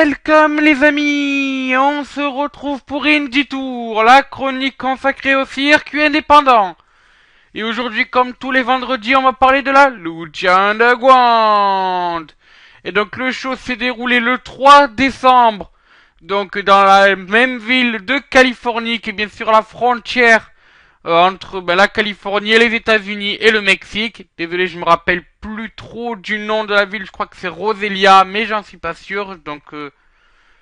Welcome les amis, on se retrouve pour Indie Tour, la chronique consacrée au circuit indépendant. Et aujourd'hui, comme tous les vendredis, on va parler de la Lucha Underground. Et donc le show s'est déroulé le 3 décembre, donc dans la même ville de Californie, qui est bien sûr la frontière entre la Californie et les États-Unis et le Mexique. Désolé, je me rappelle plus trop du nom de la ville, je crois que c'est Roselia, mais j'en suis pas sûr, donc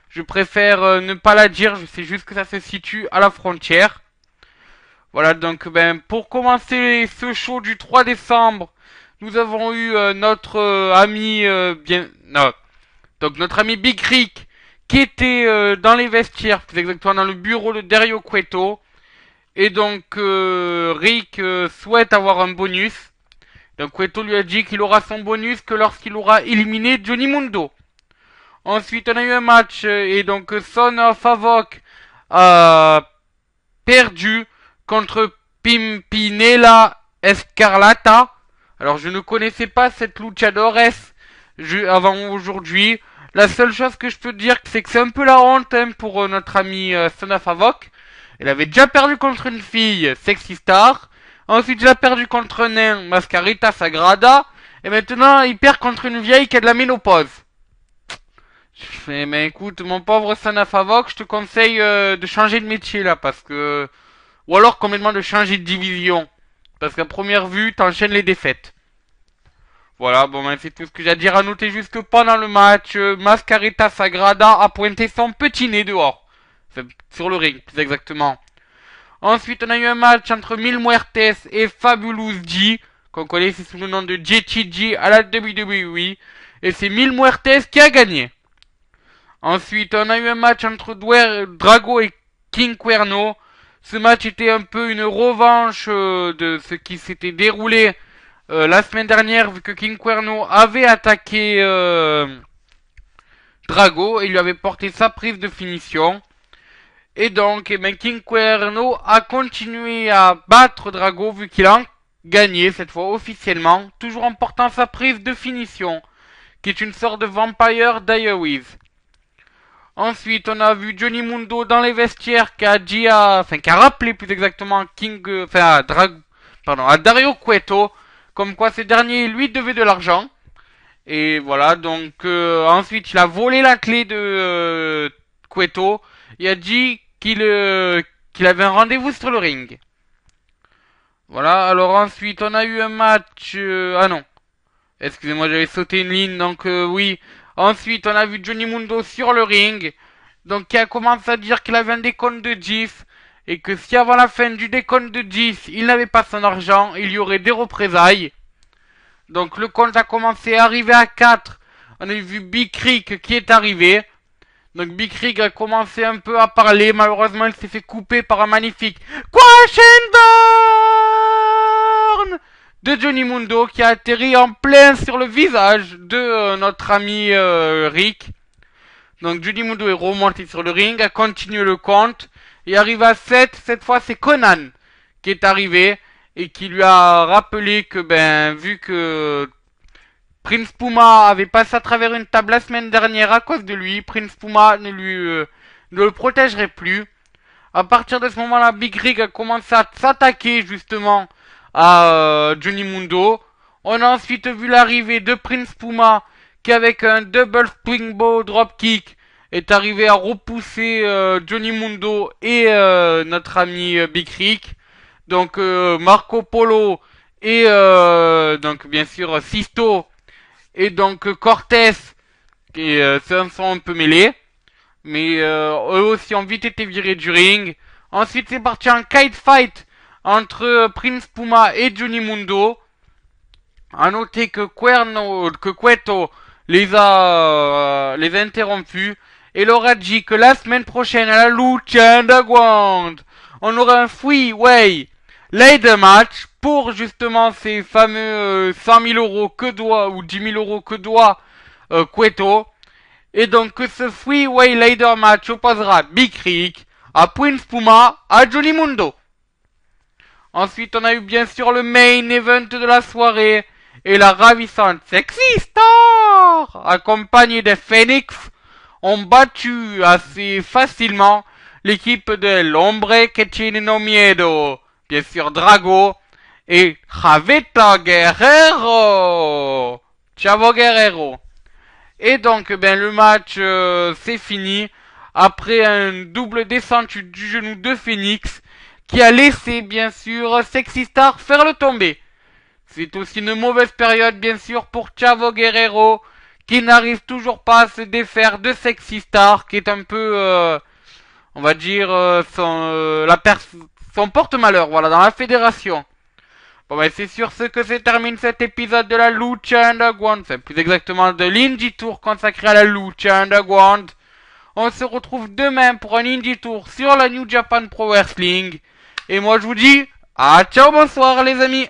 je préfère ne pas la dire, je sais juste que ça se situe à la frontière. Voilà, donc pour commencer ce show du 3 décembre, nous avons eu notre ami donc notre ami Big Rick qui était dans les vestiaires, plus exactement dans le bureau de Dario Cueto. Et donc Rick souhaite avoir un bonus. Donc Cueto lui a dit qu'il aura son bonus que lorsqu'il aura éliminé Johnny Mundo. Ensuite on a eu un match et donc Son of Havoc a perdu contre Pimpinela Escarlata. Alors je ne connaissais pas cette luchadores avant aujourd'hui. La seule chose que je peux dire c'est que c'est un peu la honte pour notre ami Son of Havoc. Elle avait déjà perdu contre une fille, Sexy Star. Ensuite, il a perdu contre un nain, Mascarita Sagrada. Et maintenant, il perd contre une vieille qui a de la ménopause. Je fais, mais écoute, mon pauvre Son of Havoc, je te conseille de changer de métier là, parce que... Ou alors complètement de changer de division. Parce qu'à première vue, t'enchaînes les défaites. Voilà, bon, c'est tout ce que j'ai à dire. À noter juste que pendant le match, Mascarita Sagrada a pointé son petit nez dehors. Sur le ring, plus exactement. Ensuite, on a eu un match entre Mil Muertes et Fabulous G, qu'on connaît sous le nom de JTG à la WWE. Et c'est Mil Muertes qui a gagné. Ensuite, on a eu un match entre Drago et King Cuerno. Ce match était un peu une revanche de ce qui s'était déroulé la semaine dernière, vu que King Cuerno avait attaqué Drago et lui avait porté sa prise de finition. Et donc, King Cuerno a continué à battre Drago vu qu'il a gagné cette fois officiellement, toujours en portant sa prise de finition, qui est une sorte de Vampire Diaries. Ensuite, on a vu Johnny Mundo dans les vestiaires qui a rappelé plus exactement à Dario Cueto, comme quoi ce dernier lui devait de l'argent. Et voilà, donc ensuite il a volé la clé de Cueto. Il a dit qu'il avait un rendez-vous sur le ring. Voilà, alors ensuite on a eu un match... ah non, excusez-moi, j'avais sauté une ligne, donc oui. Ensuite on a vu Johnny Mundo sur le ring, donc qui a commencé à dire qu'il avait un décompte de 10, et que si avant la fin du décompte de 10, il n'avait pas son argent, il y aurait des représailles. Donc le compte a commencé à arriver à 4, on a vu Big Rick qui est arrivé. Donc Big Rick a commencé un peu à parler, malheureusement il s'est fait couper par un magnifique Crash and Burn de Johnny Mundo qui a atterri en plein sur le visage de notre ami Rick. Donc Johnny Mundo est remonté sur le ring, a continué le compte et arrive à 7, cette fois c'est Conan qui est arrivé et qui lui a rappelé que vu que Prince Puma avait passé à travers une table la semaine dernière à cause de lui, Prince Puma ne le protégerait plus. À partir de ce moment-là, Big Rick a commencé à s'attaquer justement à Johnny Mundo. On a ensuite vu l'arrivée de Prince Puma qui avec un double springboard dropkick est arrivé à repousser Johnny Mundo et notre ami Big Rick. Donc Marco Polo et donc bien sûr Sisto et donc Cortez qui se sont un peu mêlés, mais eux aussi ont vite été virés du ring. Ensuite c'est parti en kite fight entre Prince Puma et Johnny Mundo. A noter que Cueto les a interrompus et leur a dit que la semaine prochaine à la Lucha Underground on aura un freeway ladder match pour justement ces fameux 100 000 euros que doit, ou 10 000 euros que doit Cueto. Et donc que ce freeway ladder match opposera Big Rick à Prince Puma à Johnny Mundo. Ensuite on a eu bien sûr le main event de la soirée et la ravissante Sexy Star accompagnée de Phoenix ont battu assez facilement l'équipe de l'Hombre que tiene no miedo, bien sûr Drago et Javeta Guerrero. Chavo Guerrero. Et donc, ben, le match, c'est fini. Après un double descente du genou de Phoenix, qui a laissé, bien sûr, Sexy Star faire le tombé. C'est aussi une mauvaise période, bien sûr, pour Chavo Guerrero, qui n'arrive toujours pas à se défaire de Sexy Star, qui est un peu, on va dire, son porte-malheur, voilà, dans la fédération. Bon ben c'est sur ce que se termine cet épisode de la Lucha Underground, enfin plus exactement de l'Indie Tour consacré à la Lucha Underground. On se retrouve demain pour un Indie Tour sur la New Japan Pro Wrestling. Et moi je vous dis, ciao, bonsoir les amis.